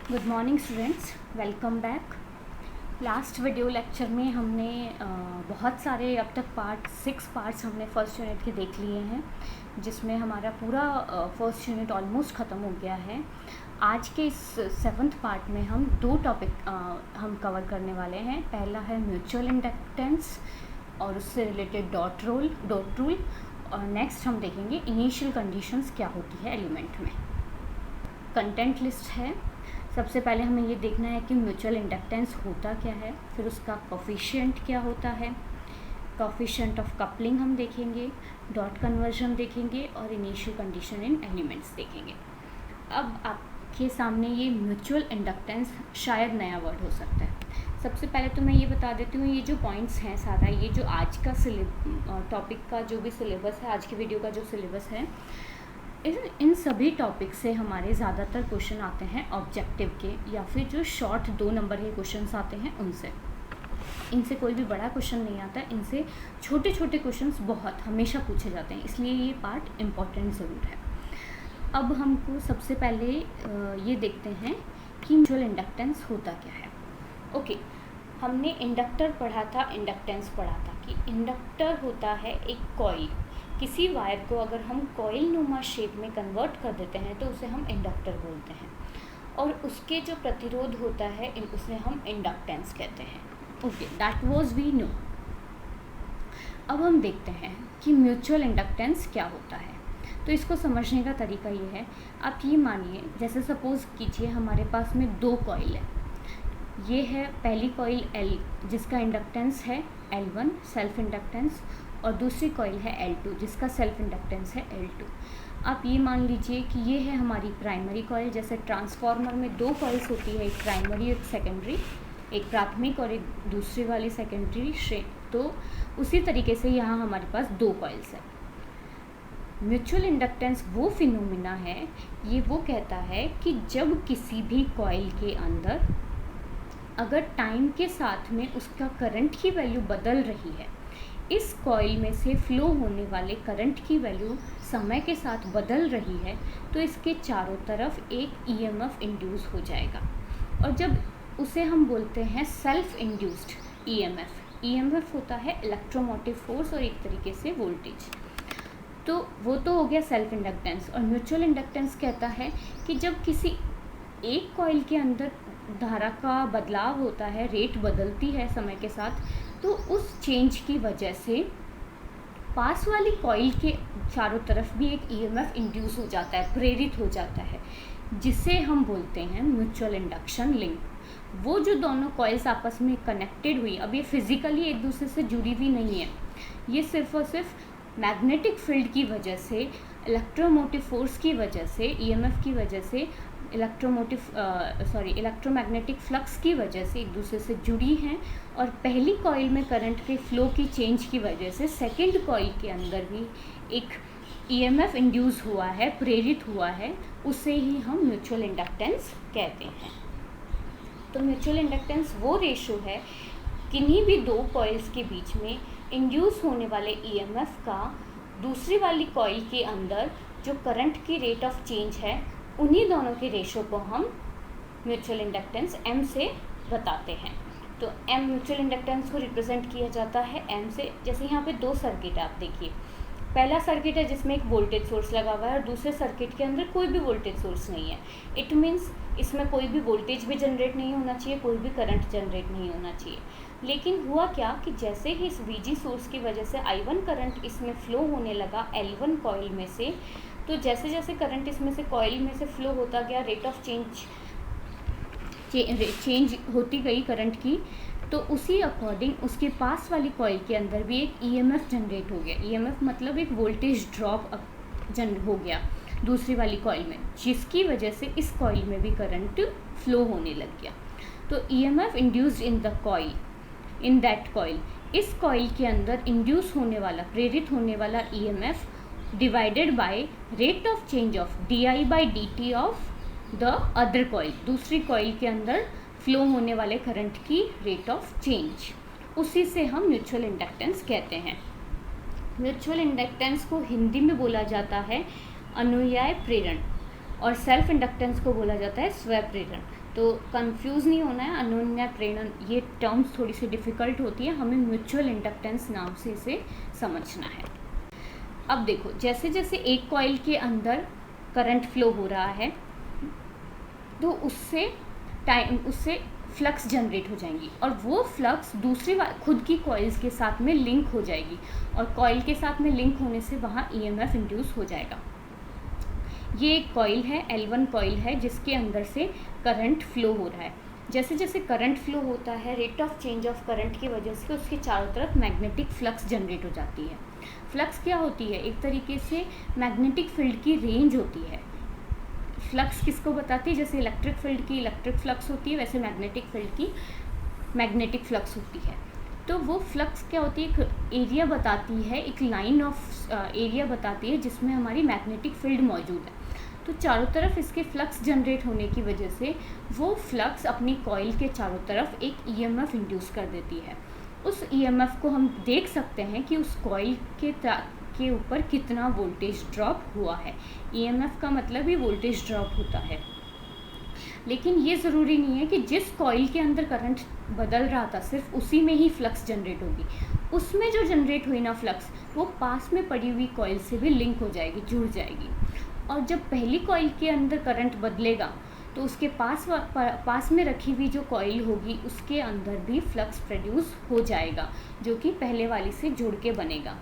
Good morning students, welcome back. Last video lecture में हमने बहुत सारे अब तक सिक्स पार्ट्स हमने फर्स्ट यूनिट के देख लिए हैं, जिसमें हमारा पूरा फर्स्ट यूनिट ऑलमोस्ट ख़त्म हो गया है। आज के इस सेवन्थ पार्ट में हम दो टॉपिक हम कवर करने वाले हैं। पहला है म्यूचुअल इंडक्टेंस और उससे रिलेटेड डॉट रूल, और नेक्स्ट हम देखेंगे इनिशियल कंडीशंस क्या होती है एलिमेंट में। कंटेंट लिस्ट है। सबसे पहले हमें ये देखना है कि म्यूचुअल इंडक्टेंस होता क्या है, फिर उसका कोफिशिएंट क्या होता है, कोफिशिएंट ऑफ कपलिंग हम देखेंगे, डॉट कन्वर्जन देखेंगे और इनिशियल कंडीशन इन एलिमेंट्स देखेंगे। अब आपके सामने ये म्यूचुअल इंडक्टेंस शायद नया वर्ड हो सकता है। सबसे पहले तो मैं ये बता देती हूँ, ये जो पॉइंट्स हैं सारा, ये जो आज का टॉपिक का जो भी सिलेबस है, आज की वीडियो का जो सिलेबस है, इन सभी टॉपिक से हमारे ज़्यादातर क्वेश्चन आते हैं ऑब्जेक्टिव के, या फिर जो शॉर्ट 2 नंबर के क्वेश्चंस आते हैं उनसे। इनसे कोई भी बड़ा क्वेश्चन नहीं आता, इनसे छोटे छोटे क्वेश्चंस बहुत हमेशा पूछे जाते हैं, इसलिए ये पार्ट इम्पॉर्टेंट ज़रूर है। अब हमको सबसे पहले ये देखते हैं कि म्यूचुअल इंडक्टेंस होता क्या है। ओके, हमने इंडक्टर पढ़ा था, इंडक्टेंस पढ़ा था कि इंडक्टर होता है एक कॉइल। किसी वायर को अगर हम कॉइल नुमा शेप में कन्वर्ट कर देते हैं तो उसे हम इंडक्टर बोलते हैं, और उसके जो प्रतिरोध होता है उसे हम इंडक्टेंस कहते हैं। Okay, that was we know. अब हम देखते हैं कि म्यूचुअल इंडक्टेंस क्या होता है। तो इसको समझने का तरीका ये है, आप ये मानिए, जैसे सपोज़ कीजिए हमारे पास में 2 कॉइल है। ये है पहली कॉइल L, जिसका इंडक्टेंस है L1 सेल्फ इंडक्टेंस, और दूसरी कॉइल है L2 जिसका सेल्फ इंडक्टेंस है L2। आप ये मान लीजिए कि ये है हमारी प्राइमरी कॉइल। जैसे ट्रांसफार्मर में 2 कॉइल्स होती है, एक प्राइमरी एक सेकेंडरी, एक प्राथमिक और एक दूसरी वाली सेकेंडरी श्रेणी। तो उसी तरीके से यहाँ हमारे पास 2 कॉइल्स हैं। म्यूचुअल इंडक्टेंस वो फिनोमिना है, ये वो कहता है कि जब किसी भी कॉइल के अंदर अगर टाइम के साथ में उसका करंट की वैल्यू बदल रही है, इस कॉइल में से फ्लो होने वाले करंट की वैल्यू समय के साथ बदल रही है, तो इसके चारों तरफ एक ईएमएफ इंड्यूस हो जाएगा, और जब उसे हम बोलते हैं सेल्फ इंड्यूस्ड ईएमएफ। ईएमएफ होता है इलेक्ट्रोमोटिव फोर्स और एक तरीके से वोल्टेज। तो वो तो हो गया सेल्फ इंडक्टेंस। और म्यूचुअल इंडक्टेंस कहता है कि जब किसी एक कॉइल के अंदर धारा का बदलाव होता है, रेट बदलती है समय के साथ, तो उस चेंज की वजह से पास वाली कॉइल के चारों तरफ भी एक ईएमएफ इंड्यूस हो जाता है, प्रेरित हो जाता है, जिसे हम बोलते हैं म्यूचुअल इंडक्शन लिंक। वो जो दोनों कॉइल्स आपस में कनेक्टेड हुई, अब ये फिजिकली एक दूसरे से जुड़ी हुई नहीं है, ये सिर्फ और सिर्फ मैग्नेटिक फील्ड की वजह से, इलेक्ट्रोमोटिव फोर्स की वजह से, ईएमएफ की वजह से, इलेक्ट्रोमैग्नेटिक फ्लक्स की वजह से एक दूसरे से जुड़ी हैं। और पहली कॉइल में करंट के फ्लो की चेंज की वजह से सेकंड कॉइल के अंदर भी एक ईएमएफ इंड्यूस हुआ है, प्रेरित हुआ है, उसे ही हम म्यूचुअल इंडक्टेंस कहते हैं। तो म्यूचुअल इंडक्टेंस वो रेशो है किन्हीं भी 2 कॉइल्स के बीच में इंड्यूस होने वाले ईएमएफ का दूसरी वाली कॉइल के अंदर जो करंट की रेट ऑफ चेंज है, उन्हीं दोनों के रेशो को हम म्यूचुअल इंडक्टेंस M से बताते हैं। तो M म्यूचुअल इंडक्टेंस को रिप्रेजेंट किया जाता है M से। जैसे यहाँ पे 2 सर्किट है, आप देखिए, पहला सर्किट है जिसमें एक वोल्टेज सोर्स लगा हुआ है और दूसरे सर्किट के अंदर कोई भी वोल्टेज सोर्स नहीं है। इट मीन्स इसमें कोई भी वोल्टेज भी जनरेट नहीं होना चाहिए, कोई भी करंट जनरेट नहीं होना चाहिए। लेकिन हुआ क्या कि जैसे ही इस VG सोर्स की वजह से I1 करंट इसमें फ़्लो होने लगा L1 कॉइल में से, तो जैसे जैसे करंट इसमें से कॉइल में से फ़्लो होता गया, रेट ऑफ चेंज होती गई करंट की, तो उसी अकॉर्डिंग उसके पास वाली कॉइल के अंदर भी एक ईएमएफ जनरेट हो गया। ईएमएफ मतलब एक वोल्टेज ड्रॉप हो गया दूसरी वाली कॉइल में, जिसकी वजह से इस कॉइल में भी करंट फ्लो होने लग गया। तो EMF induced in the coil, in that coil, इस कॉइल के अंदर इंड्यूस होने वाला, प्रेरित होने वाला EMF divided by rate of change of di/dt of the other coil, दूसरी कॉइल के अंदर फ्लो होने वाले करंट की रेट ऑफ चेंज, उसी से हम म्यूचुअल इंडक्टेंस कहते हैं। म्यूचुअल इंडक्टेंस को हिंदी में बोला जाता है अनुयायी प्रेरण, और सेल्फ इंडक्टेंस को बोला जाता है स्वप्रेरण। तो कंफ्यूज नहीं होना है, अनोन्या प्रेरण ये टर्म्स थोड़ी सी डिफ़िकल्ट होती है, हमें म्यूचुअल इंडक्टेंस नाम से इसे समझना है। अब देखो, जैसे जैसे एक कॉइल के अंदर करंट फ्लो हो रहा है तो उससे फ्लक्स जनरेट हो जाएंगी और वो फ्लक्स दूसरी खुद की कॉइल्स के साथ में लिंक हो जाएगी और कॉइल के साथ में लिंक होने से वहाँ ईएमएफ इंड्यूस हो जाएगा। ये एक कॉइल है, L1 कॉइल है जिसके अंदर से करंट फ्लो हो रहा है। जैसे जैसे करंट फ्लो होता है, rate of change of current की वजह से उसके चारों तरफ मैग्नेटिक फ्लक्स जनरेट हो जाती है। फ्लक्स क्या होती है? एक तरीके से मैग्नेटिक फील्ड की रेंज होती है। फ्लक्स किसको बताती है? जैसे इलेक्ट्रिक फील्ड की इलेक्ट्रिक फ्लक्स होती है, वैसे मैग्नेटिक फील्ड की मैग्नेटिक फ्लक्स होती है। तो वो फ्लक्स क्या होती है? एक एरिया बताती है, एक लाइन ऑफ एरिया बताती है जिसमें हमारी मैग्नेटिक फील्ड मौजूद है। तो चारों तरफ इसके फ्लक्स जनरेट होने की वजह से वो फ्लक्स अपनी कॉइल के चारों तरफ एक ईएमएफ इंड्यूस कर देती है। उस ईएमएफ को हम देख सकते हैं कि उस कॉइल के ऊपर कितना वोल्टेज ड्रॉप हुआ है। ईएमएफ का मतलब ही वोल्टेज ड्रॉप होता है। लेकिन ये ज़रूरी नहीं है कि जिस कॉइल के अंदर करंट बदल रहा था सिर्फ उसी में ही फ्लक्स जनरेट होगी। उसमें जो जनरेट हुई ना फ्लक्स, वो पास में पड़ी हुई कॉइल से भी लिंक हो जाएगी, जुड़ जाएगी। और जब पहली कॉइल के अंदर करंट बदलेगा तो उसके पास में रखी हुई जो कॉइल होगी उसके अंदर भी फ्लक्स प्रोड्यूस हो जाएगा, जो कि पहले वाली से जुड़ के बनेगा।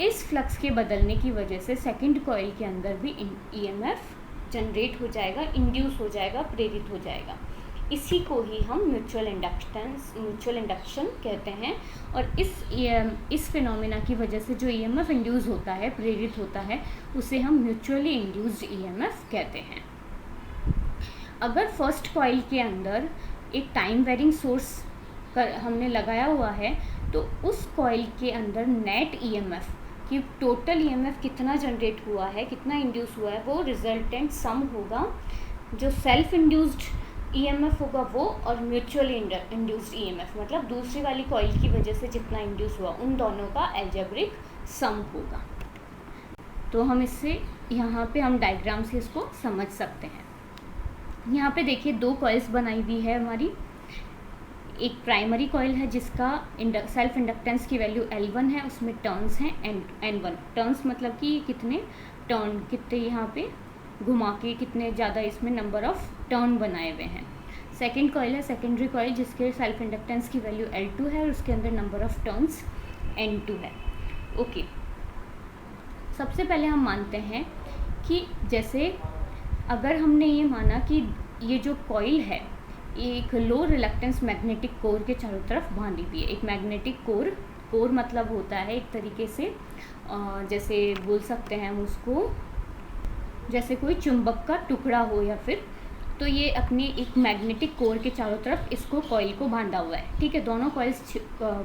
इस फ्लक्स के बदलने की वजह से सेकंड कॉइल के अंदर भी ईएमएफ जनरेट हो जाएगा, इंड्यूस हो जाएगा, प्रेरित हो जाएगा। इसी को ही हम म्यूचुअल इंडक्शन कहते हैं। और इस फिनोमेना की वजह से जो ईएमएफ इंड्यूस होता है, प्रेरित होता है, उसे हम म्यूचुअली इंड्यूस्ड ईएमएफ कहते हैं। अगर फर्स्ट कॉइल के अंदर एक टाइम वेरिंग सोर्स हमने लगाया हुआ है तो उस कॉइल के अंदर नेट ईएमएफ कि टोटल ईएमएफ कितना जनरेट हुआ है, कितना इंड्यूस हुआ है, वो रिजल्टेंट सम होगा। जो सेल्फ इंड्यूस्ड ईएमएफ होगा वो, और म्यूचुअली इंड्यूस्ड ईएमएफ मतलब दूसरी वाली कॉइल की वजह से जितना इंड्यूस हुआ उन दोनों का एल्जेब्रिक सम होगा। तो हम इससे यहाँ पे हम डायग्राम से इसको समझ सकते हैं। यहाँ पे देखिए दो कॉइल्स बनाई हुई है हमारी। एक प्राइमरी कॉइल है जिसका सेल्फ इंडक्टेंस की वैल्यू L1 है, उसमें टर्न्स हैं N1। टर्न्स मतलब कि कितने यहाँ पे घुमा के कितने ज़्यादा इसमें नंबर ऑफ टर्न बनाए हुए हैं। सेकंड कॉइल है सेकेंडरी कॉइल जिसके सेल्फ इंडक्टेंस की वैल्यू L2 है और उसके अंदर नंबर ऑफ टर्न्स N2 है। ओके, सबसे पहले हम मानते हैं कि जैसे अगर हमने ये माना कि ये जो कॉइल है एक लो रिलक्टेंस मैग्नेटिक कोर के चारों तरफ बांधी हुई है। एक मैग्नेटिक कोर मतलब होता है एक तरीके से जैसे बोल सकते हैं हम उसको, जैसे कोई चुंबक का टुकड़ा हो या फिर, तो ये अपनी एक मैग्नेटिक कोर के चारों तरफ इसको कॉइल को बांधा हुआ है। ठीक है, दोनों कॉइल्स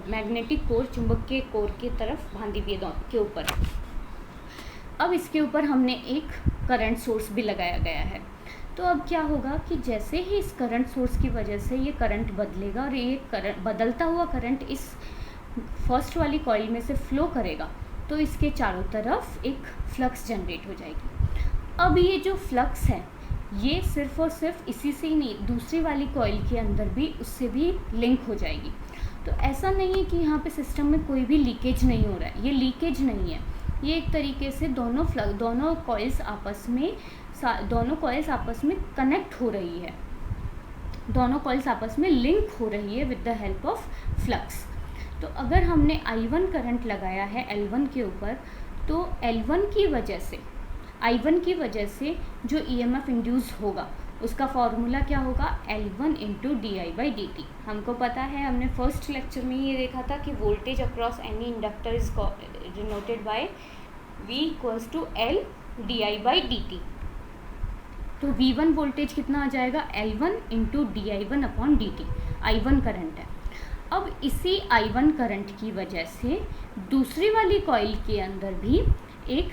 मैग्नेटिक कोर चुंबक के कोर की तरफ बांधी हुई है दोनों के ऊपर। अब इसके ऊपर हमने एक करंट सोर्स भी लगाया गया है। तो अब क्या होगा कि जैसे ही इस करंट सोर्स की वजह से ये करंट बदलेगा और ये करंट बदलता हुआ करंट इस फर्स्ट वाली कॉइल में से फ्लो करेगा तो इसके चारों तरफ एक फ्लक्स जनरेट हो जाएगी। अब ये जो फ्लक्स है ये सिर्फ और सिर्फ इसी से ही नहीं, दूसरी वाली कॉइल के अंदर भी उससे भी लिंक हो जाएगी। तो ऐसा नहीं है कि यहाँ पे सिस्टम में कोई भी लीकेज नहीं हो रहा है, ये लीकेज नहीं है, ये एक तरीके से दोनों कॉइल्स आपस में कनेक्ट हो रही है, दोनों कॉइल्स आपस में लिंक हो रही है with the help of flux. तो अगर हमने I1 करंट लगाया है L1 के ऊपर, तो I1 की वजह से जो EMF इंड्यूस होगा उसका फॉर्मूला क्या होगा? L1 into di/dt। हमको पता है, हमने फर्स्ट लेक्चर में ये देखा था कि voltage across any inductor is denoted by V equals to L di/dt। तो V1 वोल्टेज कितना आ जाएगा? L1 into di1/dt। I1 current है। अब इसी I1 करंट की वजह से दूसरी वाली कॉइल के अंदर भी एक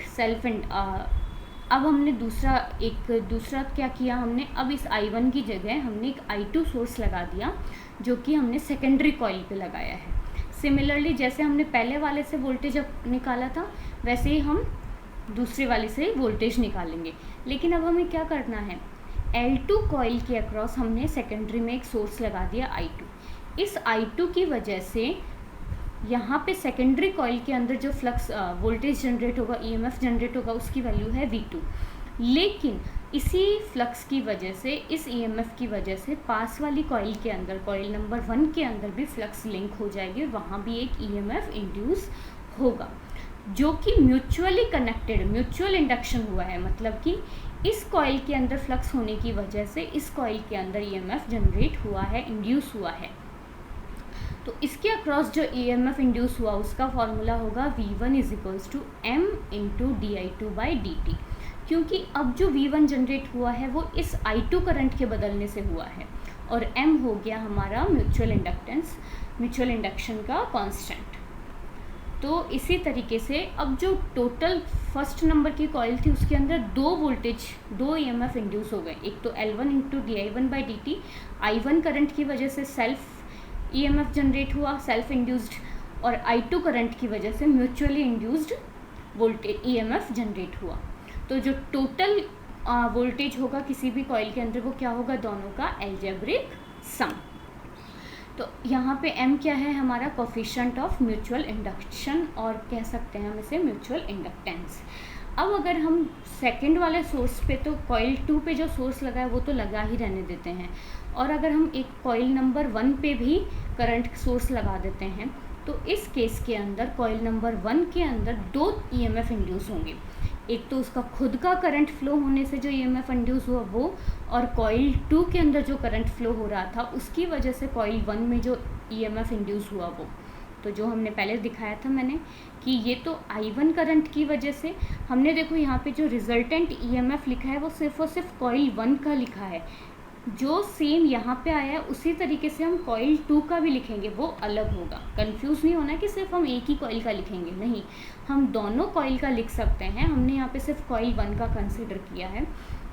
अब हमने दूसरा क्या किया हमने, अब इस I1 की जगह हमने एक I2 सोर्स लगा दिया जो कि हमने सेकेंडरी कॉइल पे लगाया है। सिमिलरली जैसे हमने पहले वाले से वोल्टेज निकाला था वैसे ही हम दूसरे वाले से वोल्टेज निकालेंगे। लेकिन अब हमें क्या करना है L2 कॉइल के अक्रॉस हमने सेकेंडरी में एक सोर्स लगा दिया I2। इस I2 की वजह से यहाँ पे सेकेंडरी कॉइल के अंदर जो फ्लक्स वोल्टेज जनरेट होगा, EMF जनरेट होगा, उसकी वैल्यू है V2। लेकिन इसी फ्लक्स की वजह से, इस EMF की वजह से पास वाली कॉइल के अंदर, कॉइल नंबर 1 के अंदर भी फ्लक्स लिंक हो जाएगी और वहाँ भी एक EMF इंड्यूस होगा, जो कि म्यूचुअली कनेक्टेड, म्यूचुअल इंडक्शन हुआ है। मतलब कि इस कॉइल के अंदर फ्लक्स होने की वजह से इस कॉइल के अंदर EMF जनरेट हुआ है, इंड्यूस हुआ है। तो इसके अक्रॉस जो EMF इंड्यूस हुआ उसका फॉर्मूला होगा V1 = M × di2/dt, क्योंकि अब जो V1 जनरेट हुआ है वो इस I2 करंट के बदलने से हुआ है, और M हो गया हमारा म्यूचुअल इंडक्टेंस, म्यूचुअल इंडक्शन का कांस्टेंट। तो इसी तरीके से अब जो टोटल फर्स्ट नंबर की कॉइल थी उसके अंदर दो वोल्टेज, दो EMF इंड्यूस हो गए। एक तो L1 × di1/dt, I1 करंट की वजह से सेल्फ EMF जनरेट हुआ, सेल्फ इंड्यूस्ड, और I2 करंट की वजह से mutually induced voltage EMF generate हुआ। तो जो टोटल वोल्टेज होगा किसी भी कॉइल के अंदर वो क्या होगा, दोनों का अलजेब्रिक सम। तो यहाँ पे M क्या है, हमारा कोफिशिएंट ऑफ म्यूचुअल इंडक्शन, और कह सकते हैं हम इसे म्यूचुअल इंडक्टेंस। अब अगर हम सेकंड वाले सोर्स पे, तो कॉइल 2 पे जो सोर्स लगा है वो तो लगा ही रहने देते हैं, और अगर हम एक कॉइल नंबर 1 पे भी करंट सोर्स लगा देते हैं तो इस केस के अंदर कॉइल नंबर 1 के अंदर दो EMF इंड्यूस होंगे। एक तो उसका खुद का करंट फ्लो होने से जो EMF इंड्यूस हुआ वो, और कॉइल 2 के अंदर जो करंट फ्लो हो रहा था उसकी वजह से कॉइल 1 में जो EMF इंड्यूस हुआ वो। तो जो हमने पहले दिखाया था मैंने कि ये तो I1 करंट की वजह से, हमने देखो यहाँ पे जो रिजल्टेंट EMF लिखा है वो सिर्फ और सिर्फ कॉइल 1 का लिखा है। जो सेम यहाँ पे आया है उसी तरीके से हम कॉइल 2 का भी लिखेंगे, वो अलग होगा। कंफ्यूज नहीं होना कि सिर्फ हम एक ही कॉइल का लिखेंगे, नहीं, हम दोनों कॉइल का लिख सकते हैं। हमने यहाँ पे सिर्फ कॉइल 1 का कंसिडर किया है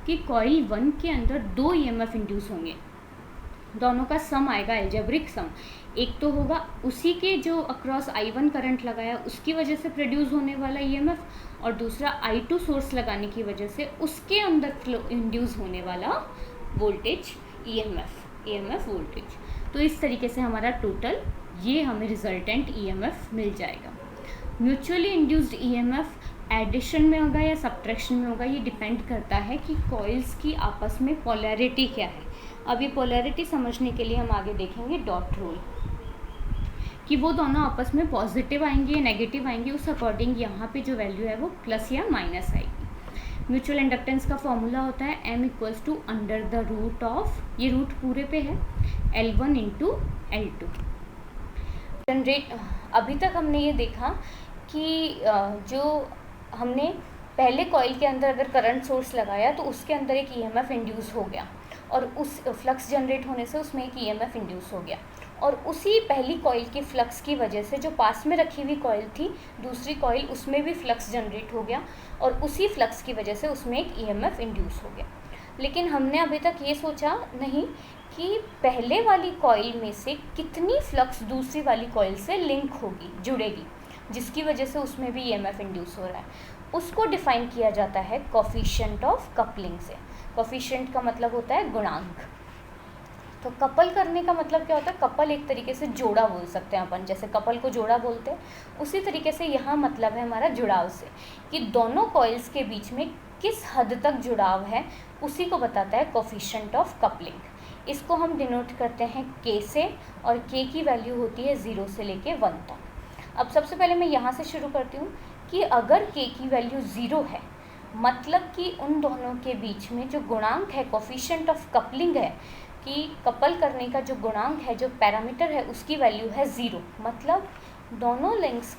कि कॉइल 1 के अंदर दो EMF इंड्यूस होंगे, दोनों का सम आएगा, अलजेब्रिक सम। एक तो होगा उसी के जो अक्रॉस I1 करंट लगाया उसकी वजह से प्रोड्यूस होने वाला EMF, और दूसरा I2 सोर्स लगाने की वजह से उसके अंदर फ्लो इंड्यूस होने वाला वोल्टेज EMF वोल्टेज। तो इस तरीके से हमारा टोटल ये हमें रिजल्टेंट EMF मिल जाएगा। म्यूचुअली इंड्यूस्ड EMF एडिशन में होगा या सब्ट्रैक्शन में होगा, ये डिपेंड करता है कि कॉइल्स की आपस में पोलैरिटी क्या है। अब ये पोलैरिटी समझने के लिए हम आगे देखेंगे डॉट रूल, कि वो दोनों आपस में पॉजिटिव आएंगे या नेगेटिव आएंगे, उस अकॉर्डिंग यहाँ पे जो वैल्यू है वो प्लस या माइनस आएगी। म्यूचुअल इंडक्टेंस का फॉर्मूला होता है M = √, ये रूट पूरे पे है, L1 × L2। जनरेट, अभी तक हमने ये देखा कि जो हमने पहले कॉइल के अंदर अगर करंट सोर्स लगाया तो उसके अंदर एक EMF इंड्यूस हो गया, और उस फ्लक्स जनरेट होने से उसमें एक EMF इंड्यूस हो गया, और उसी पहली कॉइल की फ्लक्स की वजह से जो पास में रखी हुई कॉइल थी दूसरी कॉइल, उसमें भी फ्लक्स जनरेट हो गया, और उसी फ्लक्स की वजह से उसमें एक EMF इंड्यूस हो गया। लेकिन हमने अभी तक ये सोचा नहीं कि पहले वाली कॉइल में से कितनी फ्लक्स दूसरी वाली कॉइल से लिंक होगी, जुड़ेगी, जिसकी वजह से उसमें भी EMF इंड्यूस हो रहा है। उसको डिफाइन किया जाता है कोफिशिएंट ऑफ कपलिंग से। कोफिशिएंट का मतलब होता है गुणांक। तो कपल करने का मतलब क्या होता है, कपल एक तरीके से जोड़ा बोल सकते हैं अपन, जैसे कपल को जोड़ा बोलते हैं, उसी तरीके से यहाँ मतलब है हमारा जुड़ाव से, कि दोनों कॉइल्स के बीच में किस हद तक जुड़ाव है, उसी को बताता है कोफिशिएंट ऑफ कपलिंग। इसको हम डिनोट करते हैं K से, और K की वैल्यू होती है 0 से लेके 1 तक। अब सबसे पहले मैं यहाँ से शुरू करती हूँ कि अगर K की वैल्यू 0 है, मतलब कि उन दोनों के बीच में जो गुणांक है, कोफिशिएंट ऑफ कपलिंग है, कि कपल करने का जो गुणांक है, जो पैरामीटर है, उसकी वैल्यू है 0, मतलब दोनों लिंक्स,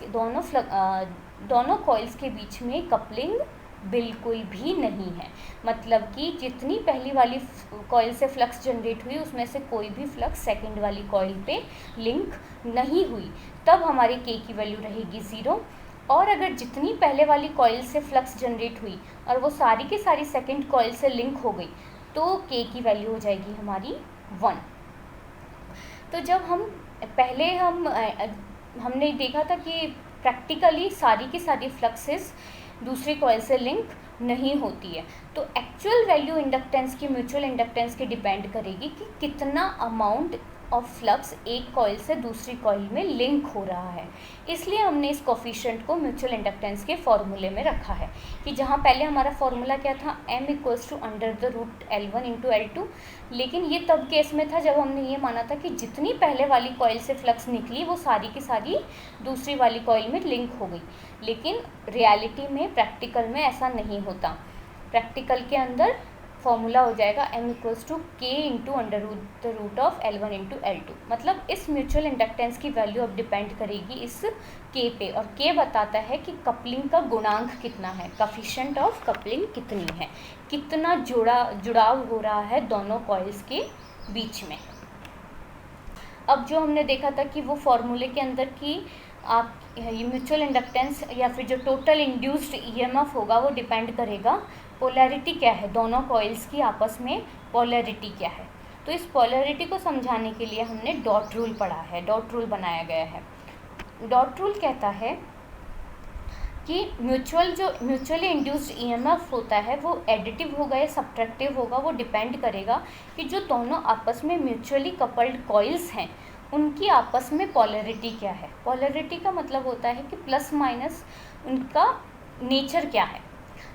दोनों कॉइल्स के बीच में कपलिंग बिल्कुल भी नहीं है। मतलब कि जितनी पहली वाली कॉइल से फ्लक्स जनरेट हुई उसमें से कोई भी फ्लक्स सेकंड वाली कॉइल पे लिंक नहीं हुई, तब हमारी K की वैल्यू रहेगी 0। और अगर जितनी पहले वाली कॉइल से फ्लक्स जनरेट हुई और वो सारी की सारी सेकंड कॉइल से लिंक हो गई, तो K की वैल्यू हो जाएगी हमारी 1। तो जब हम पहले हमने देखा था कि प्रैक्टिकली सारी की सारी फ्लक्सेस दूसरी कॉइल से लिंक नहीं होती है। तो एक्चुअल वैल्यू इंडक्टेंस की म्यूचुअल इंडक्टेंस की डिपेंड करेगी कि कितना अमाउंट ऑफ फ्लक्स एक कॉइल से दूसरी कॉइल में लिंक हो रहा है। इसलिए हमने इस कोफिशिएंट को म्यूचुअल इंडक्टेंस के फॉर्मूले में रखा है कि जहाँ पहले हमारा फॉर्मूला क्या था, m = √L1 × L2, लेकिन ये तब केस में था जब हमने ये माना था कि जितनी पहले वाली कॉइल से फ्लक्स निकली वो सारी की सारी दूसरी वाली कॉइल में लिंक हो गई। लेकिन रियलिटी में, प्रैक्टिकल में ऐसा नहीं होता। प्रैक्टिकल के अंदर फॉर्मूला हो जाएगा m = K × √L1 × L2। मतलब इस म्यूचुअल इंडक्टेंस की वैल्यू अब डिपेंड करेगी इस K पे, और K बताता है कि कपलिंग का गुणांक कितना है, कोफिशिएंट ऑफ कपलिंग कितनी है, कितना जुड़ाव हो रहा है दोनों कॉइल्स के बीच में। अब जो हमने देखा था कि वो फॉर्मूले के अंदर की आप ये म्यूचुअल इंडक्टेंस या फिर जो टोटल इंड्यूस्ड ईएमएफ होगा वो डिपेंड करेगा पोलैरिटी क्या है, दोनों कॉइल्स की आपस में पोलैरिटी क्या है। तो इस पोलैरिटी को समझाने के लिए हमने डॉट रूल पढ़ा है, डॉट रूल बनाया गया है। डॉट रूल कहता है कि म्यूचुअली इंड्यूस्ड ईएमएफ होता है वो एडिटिव होगा या सब्ट्रैक्टिव होगा, वो डिपेंड करेगा कि जो दोनों आपस में म्यूचुअली कपल्ड कॉइल्स हैं उनकी आपस में पोलैरिटी क्या है। पोलैरिटी का मतलब होता है कि प्लस माइनस उनका नेचर क्या है।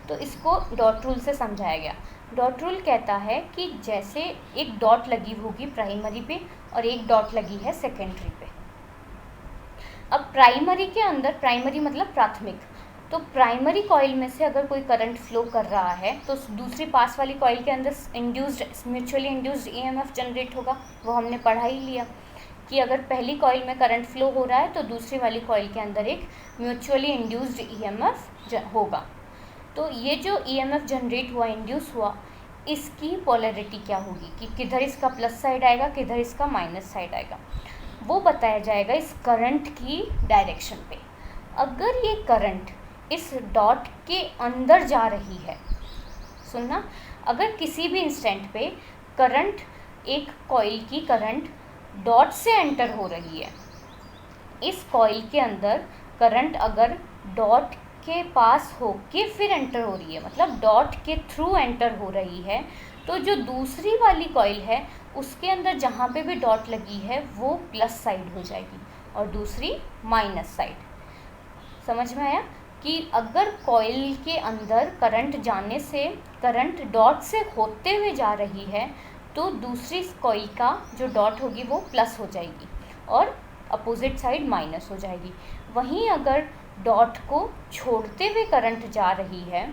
तो इसको डॉट रूल से समझाया गया। डॉट रूल कहता है कि जैसे एक डॉट लगी होगी प्राइमरी पे और एक डॉट लगी है सेकेंडरी पे। अब प्राइमरी के अंदर, प्राइमरी मतलब प्राथमिक, तो प्राइमरी कॉइल में से अगर कोई करंट फ्लो कर रहा है तो दूसरी पास वाली कॉइल के अंदर म्यूचुअली इंड्यूस्ड ईएमएफ जनरेट होगा। वो हमने पढ़ा ही लिया कि अगर पहली कॉइल में करंट फ्लो हो रहा है तो दूसरी वाली कॉइल के अंदर एक म्यूचुअली इंड्यूस्ड ईएमएफ होगा। तो ये जो ईएमएफ जनरेट हुआ, इंड्यूस हुआ, इसकी पोलैरिटी क्या होगी कि किधर इसका प्लस साइड आएगा, किधर इसका माइनस साइड आएगा, वो बताया जाएगा इस करंट की डायरेक्शन पे। अगर ये करंट इस डॉट के अंदर जा रही है, सुनना, अगर किसी भी इंस्टेंट पे करंट, एक कॉइल की करंट डॉट से एंटर हो रही है, इस कॉइल के अंदर करंट अगर डॉट के पास होके फिर एंटर हो रही है, मतलब डॉट के थ्रू एंटर हो रही है, तो जो दूसरी वाली कॉइल है उसके अंदर जहाँ पे भी डॉट लगी है वो प्लस साइड हो जाएगी और दूसरी माइनस साइड। समझ में आया कि अगर कॉइल के अंदर करंट जाने से, करंट डॉट से होते हुए जा रही है तो दूसरी कॉइल का जो डॉट होगी वो प्लस हो जाएगी और अपोजिट साइड माइनस हो जाएगी। वहीं अगर डॉट को छोड़ते हुए करंट जा रही है,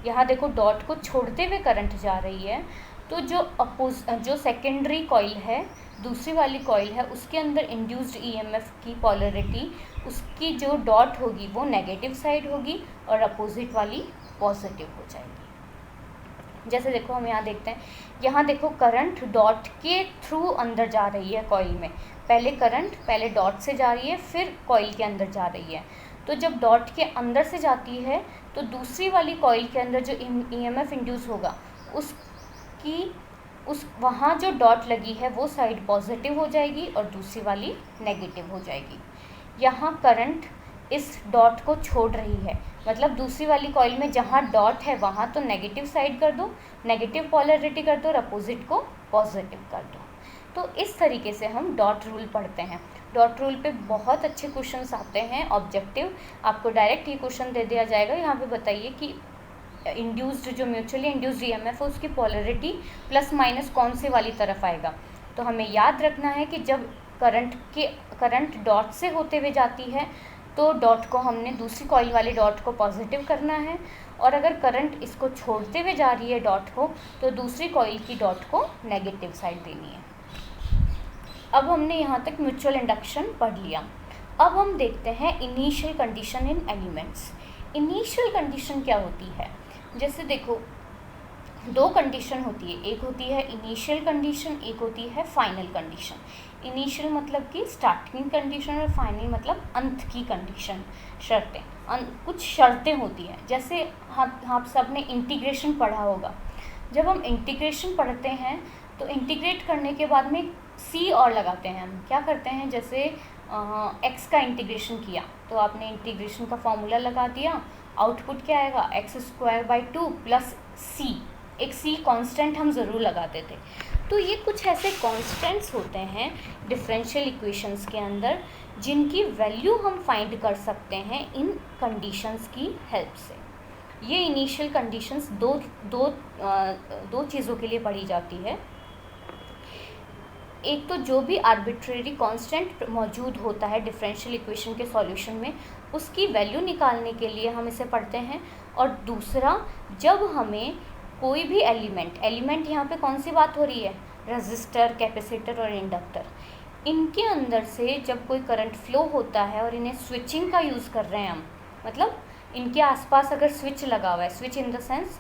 यहाँ देखो डॉट को छोड़ते हुए करंट जा रही है, तो जो सेकेंडरी कॉइल है, दूसरी वाली कॉइल है, उसके अंदर इंड्यूस्ड ईएमएफ की पोलैरिटी, उसकी जो डॉट होगी वो नेगेटिव साइड होगी और अपोजिट वाली पॉजिटिव हो जाएगी। जैसे देखो हम यहाँ देखते हैं, यहाँ देखो करंट डॉट के थ्रू अंदर जा रही है कॉइल में, पहले डॉट से जा रही है फिर कॉइल के अंदर जा रही है। तो जब डॉट के अंदर से जाती है तो दूसरी वाली कॉइल के अंदर जो ईएमएफ इंड्यूस होगा वहाँ जो डॉट लगी है वो साइड पॉजिटिव हो जाएगी और दूसरी वाली नेगेटिव हो जाएगी। यहाँ करंट इस डॉट को छोड़ रही है, मतलब दूसरी वाली कॉइल में जहाँ डॉट है वहाँ तो नेगेटिव साइड कर दो, नेगेटिव पोलैरिटी कर दो और अपोजिट को पॉजिटिव कर दो। तो इस तरीके से हम डॉट रूल पढ़ते हैं। डॉट रूल पे बहुत अच्छे क्वेश्चंस आते हैं ऑब्जेक्टिव, आपको डायरेक्ट ये क्वेश्चन दे दिया जाएगा, यहाँ पे बताइए कि इंड्यूस्ड, जो म्यूचुअली इंड्यूस्ड ईएमएफ है उसकी पोलैरिटी प्लस माइनस कौन सी वाली तरफ आएगा। तो हमें याद रखना है कि जब करंट डॉट से होते हुए जाती है तो डॉट को हमने, दूसरी कॉइल वाले डॉट को पॉजिटिव करना है, और अगर करंट इसको छोड़ते हुए जा रही है डॉट को, तो दूसरी कॉइल की डॉट को नेगेटिव साइड देनी है। अब हमने यहाँ तक म्यूचुअल इंडक्शन पढ़ लिया। अब हम देखते हैं initial condition in elements. Initial condition क्या होती है? जैसे देखो दो कंडीशन होती है, एक होती है इनिशियल कंडीशन, एक होती है फाइनल कंडीशन। इनिशियल मतलब कि स्टार्टिंग कंडीशन और फाइनल मतलब अंत की कंडीशन, शर्तें, कुछ शर्तें होती हैं। जैसे आप सब ने इंटीग्रेशन पढ़ा होगा, जब हम इंटीग्रेशन पढ़ते हैं तो इंटीग्रेट करने के बाद में सी और लगाते हैं। हम क्या करते हैं, जैसे एक्स का इंटीग्रेशन किया तो आपने इंटीग्रेशन का फॉर्मूला लगा दिया आउटपुट क्या आएगा, x²/2 प्लस c, एक c कांस्टेंट हम ज़रूर लगाते थे। तो ये कुछ ऐसे कांस्टेंट्स होते हैं डिफरेंशियल इक्वेशंस के अंदर जिनकी वैल्यू हम फाइंड कर सकते हैं इन कंडीशंस की हेल्प से। ये इनिशियल कंडीशंस दो चीज़ों के लिए पढ़ी जाती है। एक तो जो भी आर्बिट्रेरी कांस्टेंट मौजूद होता है डिफरेंशियल इक्वेशन के सॉल्यूशन में, उसकी वैल्यू निकालने के लिए हम इसे पढ़ते हैं। और दूसरा, जब हमें कोई भी एलिमेंट यहाँ पे कौन सी बात हो रही है, रेजिस्टर, कैपेसिटर और इंडक्टर, इनके अंदर से जब कोई करंट फ्लो होता है और इन्हें स्विचिंग का यूज़ कर रहे हैं हम, मतलब इनके आसपास अगर स्विच लगा हुआ है, switch in the sense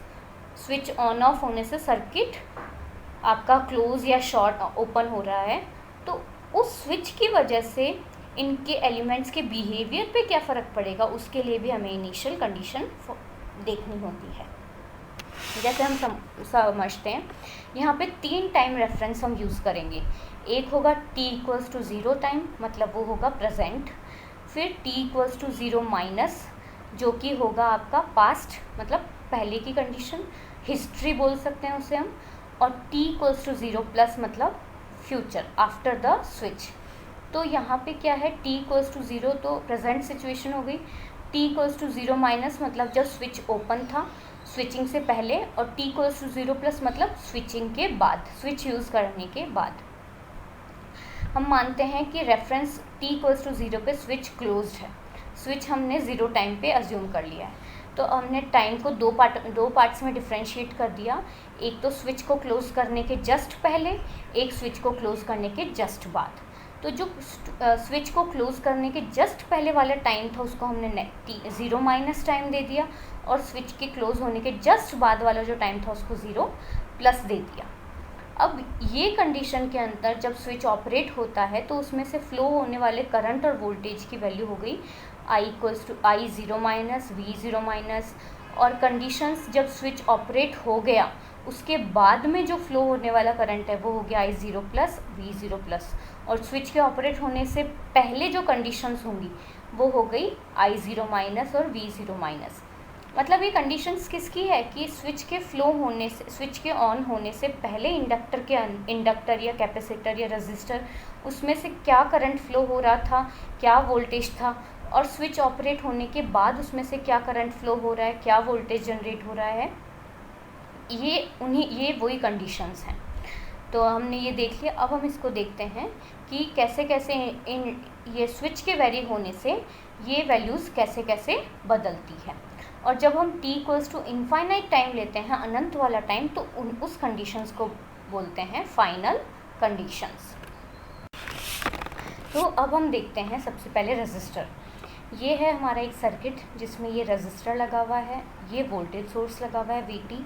switch on off होने से सर्किट आपका क्लोज या शॉर्ट ओपन हो रहा है, तो उस स्विच की वजह से इनके एलिमेंट्स के बिहेवियर पे क्या फ़र्क पड़ेगा, उसके लिए भी हमें इनिशियल कंडीशन देखनी होती है। जैसे हम समझते हैं, यहाँ पे 3 टाइम रेफरेंस हम यूज़ करेंगे। एक होगा t=0 टाइम, मतलब वो होगा प्रेजेंट। फिर t=0 माइनस, जो कि होगा आपका पास्ट, मतलब पहले की कंडीशन, हिस्ट्री बोल सकते हैं उसे हम। और t=0 प्लस मतलब फ्यूचर, आफ्टर द स्विच। तो यहाँ पे क्या है, t=0 तो प्रेजेंट सिचुएशन हो गई, t=0 माइनस मतलब जब स्विच ओपन था, स्विचिंग से पहले, और t=0 प्लस मतलब स्विचिंग के बाद, स्विच यूज़ करने के बाद। हम मानते हैं कि रेफरेंस t=0 पे स्विच क्लोज्ड है, स्विच हमने 0 टाइम पे अज्यूम कर लिया है। तो हमने टाइम को दो पार्ट्स में डिफ्रेंशिएट कर दिया, एक तो स्विच को क्लोज करने के जस्ट पहले, एक स्विच को क्लोज करने के जस्ट बाद। तो जो स्विच को क्लोज करने के जस्ट पहले वाला टाइम था उसको हमने 0 माइनस टाइम दे दिया, और स्विच के क्लोज होने के जस्ट बाद वाला जो टाइम था उसको 0 प्लस दे दिया। अब ये कंडीशन के अंदर जब स्विच ऑपरेट होता है तो उसमें से फ्लो होने वाले करंट और वोल्टेज की वैल्यू हो गई I0 माइनस V0 माइनस। और कंडीशंस जब स्विच ऑपरेट हो गया उसके बाद में जो फ्लो होने वाला करंट है वो हो गया I0 प्लस V0 प्लस। और स्विच के ऑपरेट होने से पहले जो कंडीशंस होंगी वो हो गई I0 माइनस और V0 माइनस। मतलब ये कंडीशंस किसकी है कि स्विच के फ्लो होने से, स्विच के ऑन होने से पहले इंडक्टर या कैपेसिटर या रेजिस्टर, उसमें से क्या करंट फ्लो हो रहा था, क्या वोल्टेज था, और स्विच ऑपरेट होने के बाद उसमें से क्या करंट फ्लो हो रहा है, क्या वोल्टेज जनरेट हो रहा है। ये वही कंडीशंस हैं। तो हमने ये देख लिया। अब हम इसको देखते हैं कि कैसे कैसे ये स्विच के वेरी होने से ये वैल्यूज़ कैसे कैसे बदलती है। और जब हम t=इनफाइनाइट टाइम लेते हैं, अनंत वाला टाइम, तो उस कंडीशंस को बोलते हैं फाइनल कंडीशंस। तो अब हम देखते हैं सबसे पहले रेजिस्टर। ये है हमारा एक सर्किट जिसमें ये रेजिस्टर लगा हुआ है, ये वोल्टेज सोर्स लगा हुआ है VT।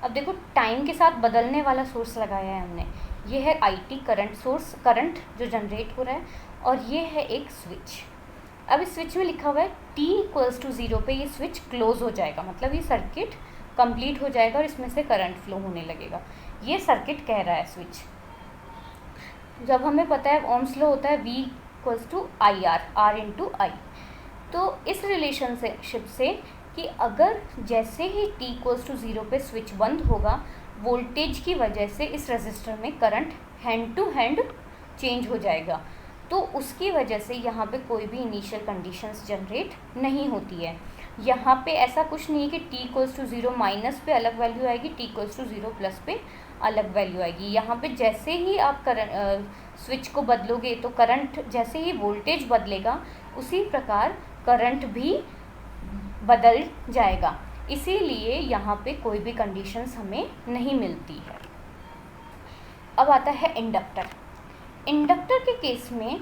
अब देखो टाइम के साथ बदलने वाला सोर्स लगाया है हमने, ये है IT करंट सोर्स, करंट जो जनरेट हो रहा है, और ये है एक स्विच। अब इस स्विच में लिखा हुआ है t=0 पे ये स्विच क्लोज हो जाएगा, मतलब ये सर्किट कंप्लीट हो जाएगा और इसमें से करंट फ्लो होने लगेगा। ये सर्किट कह रहा है स्विच। जब हमें पता है ओम्स लॉ होता है V=IR, R×I। तो इस रिलेशनशिप से कि अगर जैसे ही t=0 पे स्विच बंद होगा, वोल्टेज की वजह से इस रेजिस्टर में current hand to hand change हो जाएगा, तो उसकी वजह से यहाँ पे कोई भी इनिशियल कंडीशंस जनरेट नहीं होती है। यहाँ पे ऐसा कुछ नहीं है कि t=0 माइनस पे अलग वैल्यू आएगी, t=0 प्लस पे अलग वैल्यू आएगी। यहाँ पे जैसे ही आप स्विच को बदलोगे तो करंट, जैसे ही वोल्टेज बदलेगा उसी प्रकार करंट भी बदल जाएगा। इसीलिए यहाँ पे कोई भी कंडीशंस हमें नहीं मिलती है। अब आता है इंडक्टर। इंडक्टर के केस में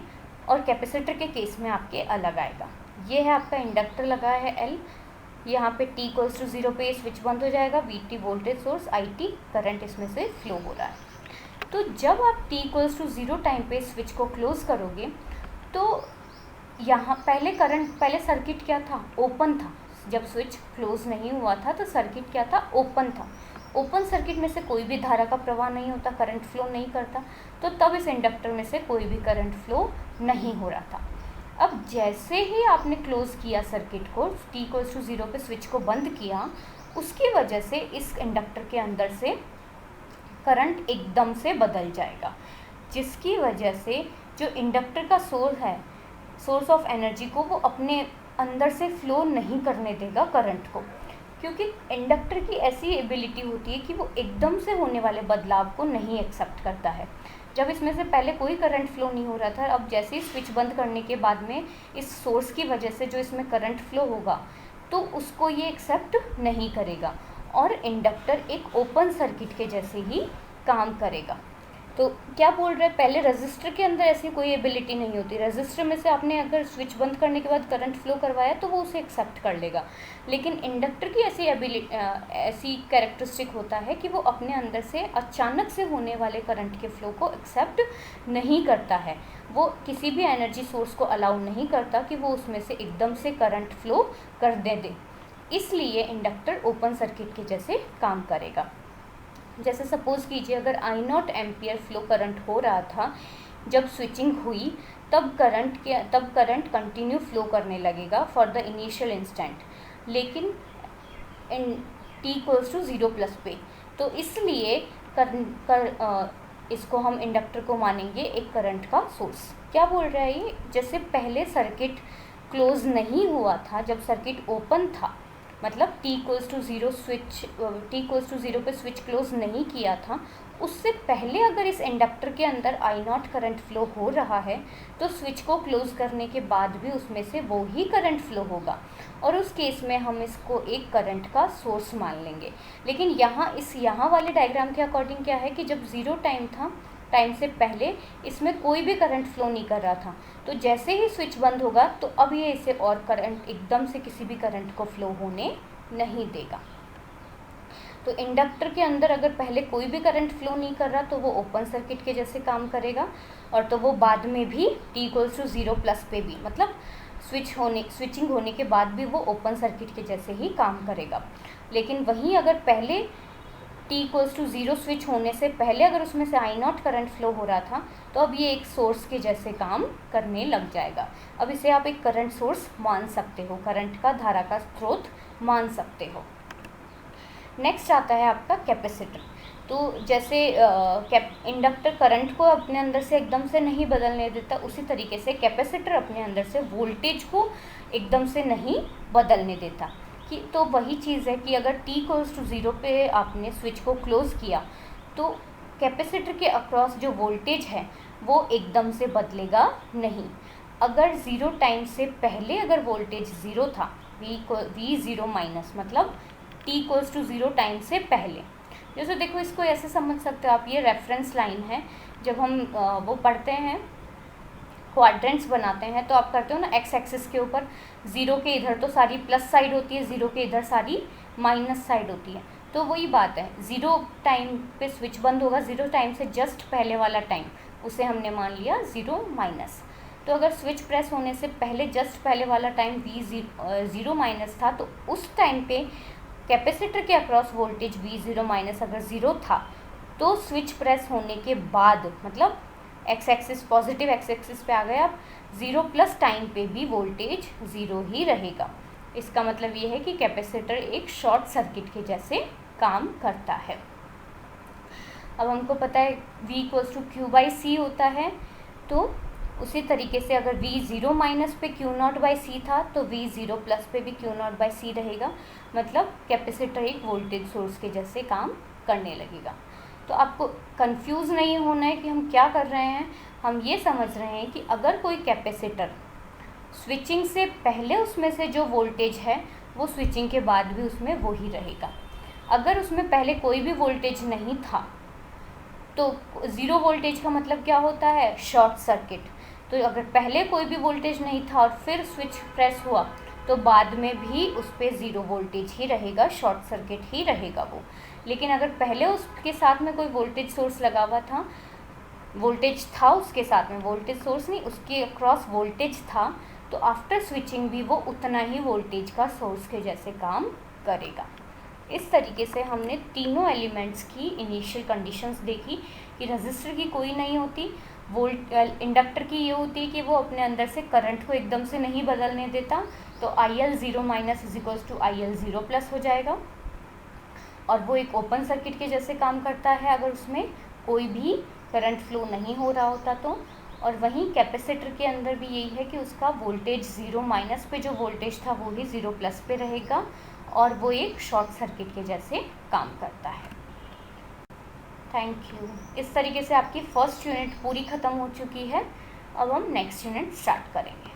और कैपेसिटर के केस में आपके अलग आएगा। ये है आपका इंडक्टर लगा है L, यहाँ पे t=0 पे स्विच बंद हो जाएगा, VT voltage source, IT current इसमें से फ्लो हो रहा है। तो जब आप t=0 टाइम पे स्विच को क्लोज करोगे तो यहाँ पहले सर्किट क्या था, ओपन था। जब स्विच क्लोज नहीं हुआ था तो सर्किट क्या था, ओपन था। ओपन सर्किट में से कोई भी धारा का प्रवाह नहीं होता, करंट फ्लो नहीं करता, तो तब इस इंडक्टर में से कोई भी करंट फ्लो नहीं हो रहा था। अब जैसे ही आपने क्लोज़ किया सर्किट को, t=0 पे स्विच को बंद किया, उसकी वजह से इस इंडक्टर के अंदर से करंट एकदम से बदल जाएगा, जिसकी वजह से जो इंडक्टर का सोर्स ऑफ एनर्जी को वो अपने अंदर से फ्लो नहीं करने देगा करंट को, क्योंकि इंडक्टर की ऐसी एबिलिटी होती है कि वो एकदम से होने वाले बदलाव को नहीं एक्सेप्ट करता है। जब इसमें से पहले कोई करंट फ्लो नहीं हो रहा था, अब जैसे ही स्विच बंद करने के बाद में इस सोर्स की वजह से जो इसमें करंट फ्लो होगा, तो उसको ये एक्सेप्ट नहीं करेगा और इंडक्टर एक ओपन सर्किट के जैसे ही काम करेगा। तो क्या बोल रहे हैं, पहले रजिस्टर के अंदर ऐसी कोई एबिलिटी नहीं होती। रजिस्टर में से आपने अगर स्विच बंद करने के बाद करंट फ्लो करवाया तो वो उसे एक्सेप्ट कर लेगा, लेकिन इंडक्टर की ऐसी कैरेक्टरिस्टिक होता है कि वो अपने अंदर से अचानक से होने वाले करंट के फ्लो को एक्सेप्ट नहीं करता है। वो किसी भी एनर्जी सोर्स को अलाउ नहीं करता कि वो उसमें से एकदम से करंट फ्लो कर दे। इसलिए इंडक्टर ओपन सर्किट के जैसे काम करेगा। जैसे सपोज़ कीजिए अगर I0 एम्पियर फ्लो करंट हो रहा था, जब स्विचिंग हुई तब करंट कंटिन्यू फ्लो करने लगेगा फॉर द इनिशियल इंस्टेंट, लेकिन t=0 पे, तो इसलिए इसको हम इंडक्टर को मानेंगे एक करंट का सोर्स। क्या बोल रहा है ये, जैसे पहले सर्किट क्लोज नहीं हुआ था, जब सर्किट ओपन था, मतलब t=0 पे स्विच क्लोज नहीं किया था, उससे पहले अगर इस इंडक्टर के अंदर I0 करंट फ्लो हो रहा है तो स्विच को क्लोज करने के बाद भी उसमें से वो ही करंट फ्लो होगा, और उस केस में हम इसको एक करंट का सोर्स मान लेंगे। लेकिन यहाँ वाले डायग्राम के अकॉर्डिंग क्या है कि जब ज़ीरो टाइम था, टाइम से पहले इसमें कोई भी करंट फ्लो नहीं कर रहा था, तो जैसे ही स्विच बंद होगा तो अब ये इसे और करंट एकदम से किसी भी करंट को फ्लो होने नहीं देगा। तो इंडक्टर के अंदर अगर पहले कोई भी करंट फ्लो नहीं कर रहा तो वो ओपन सर्किट के जैसे काम करेगा, और तो वो बाद में भी t=0 पे भी, मतलब स्विचिंग होने के बाद भी वो ओपन सर्किट के जैसे ही काम करेगा। लेकिन वहीं अगर पहले t=0 स्विच होने से पहले अगर उसमें से I0 करंट फ्लो हो रहा था, तो अब ये एक सोर्स के जैसे काम करने लग जाएगा। अब इसे आप एक करंट सोर्स मान सकते हो, करंट का धारा का स्रोत मान सकते हो। नेक्स्ट आता है आपका कैपेसिटर। तो जैसे इंडक्टर करंट को अपने अंदर से एकदम से नहीं बदलने देता, उसी तरीके से कैपेसिटर अपने अंदर से वोल्टेज को एकदम से नहीं बदलने देता। कि तो वही चीज़ है कि अगर t=0 पे आपने स्विच को क्लोज़ किया तो कैपेसिटर के अक्रॉस जो वोल्टेज है वो एकदम से बदलेगा नहीं। अगर ज़ीरो टाइम से पहले अगर वोल्टेज ज़ीरो था, v0 माइनस, मतलब t=0 टाइम से पहले, जैसे देखो इसको ऐसे समझ सकते हो आप, ये रेफरेंस लाइन है। जब हम वो पढ़ते हैं, क्वाड्रेंट्स बनाते हैं, तो आप करते हो ना एक्स एक्सिस के ऊपर ज़ीरो के इधर तो सारी प्लस साइड होती है, ज़ीरो के इधर सारी माइनस साइड होती है। तो वही बात है, ज़ीरो टाइम पे स्विच बंद होगा, ज़ीरो टाइम से जस्ट पहले वाला टाइम उसे हमने मान लिया ज़ीरो माइनस। तो अगर स्विच प्रेस होने से पहले जस्ट पहले वाला टाइम ज़ीरो माइनस था, तो उस टाइम पे कैपेसिटर के अक्रॉस वोल्टेज v0 माइनस अगर ज़ीरो था, तो स्विच प्रेस होने के बाद, मतलब x axis positive x axis पे आ गए आप, ज़ीरो प्लस टाइम पे भी वोल्टेज ज़ीरो ही रहेगा। इसका मतलब ये है कि कैपेसिटर एक शॉर्ट सर्किट के जैसे काम करता है। अब हमको पता है v=q/c होता है, तो उसी तरीके से अगर v0 माइनस पे q0/c था तो v0 प्लस पे भी q0/c रहेगा, मतलब कैपेसिटर एक वोल्टेज सोर्स के जैसे काम करने लगेगा। तो आपको कंफ्यूज नहीं होना है कि हम क्या कर रहे हैं। हम ये समझ रहे हैं कि अगर कोई कैपेसिटर स्विचिंग से पहले उसमें से जो वोल्टेज है वो स्विचिंग के बाद भी उसमें वो ही रहेगा। अगर उसमें पहले कोई भी वोल्टेज नहीं था तो ज़ीरो वोल्टेज का मतलब क्या होता है, शॉर्ट सर्किट। तो अगर पहले कोई भी वोल्टेज नहीं था और फिर स्विच प्रेस हुआ तो बाद में भी उस पर ज़ीरो वोल्टेज ही रहेगा, शॉर्ट सर्किट ही रहेगा वो। लेकिन अगर पहले उसके साथ में कोई वोल्टेज सोर्स लगा हुआ था, वोल्टेज था उसके साथ में, वोल्टेज सोर्स नहीं, उसके अक्रॉस वोल्टेज था, तो आफ्टर स्विचिंग भी वो उतना ही वोल्टेज का सोर्स के जैसे काम करेगा। इस तरीके से हमने तीनों एलिमेंट्स की इनिशियल कंडीशंस देखी कि रजिस्टर की कोई नहीं होती, इंडक्टर की ये होती है कि वो अपने अंदर से करंट को एकदम से नहीं बदलने देता, तो IL0 minus is equals to IL0 plus हो जाएगा, और वो एक ओपन सर्किट के जैसे काम करता है अगर उसमें कोई भी करंट फ्लो नहीं हो रहा होता तो। और वहीं कैपेसिटर के अंदर भी यही है कि उसका वोल्टेज 0 माइनस पे जो वोल्टेज था वो ही 0 प्लस पे रहेगा, और वो एक शॉर्ट सर्किट के जैसे काम करता है। Thank you. इस तरीके से आपकी फर्स्ट यूनिट पूरी ख़त्म हो चुकी है। अब हम नेक्स्ट यूनिट स्टार्ट करेंगे।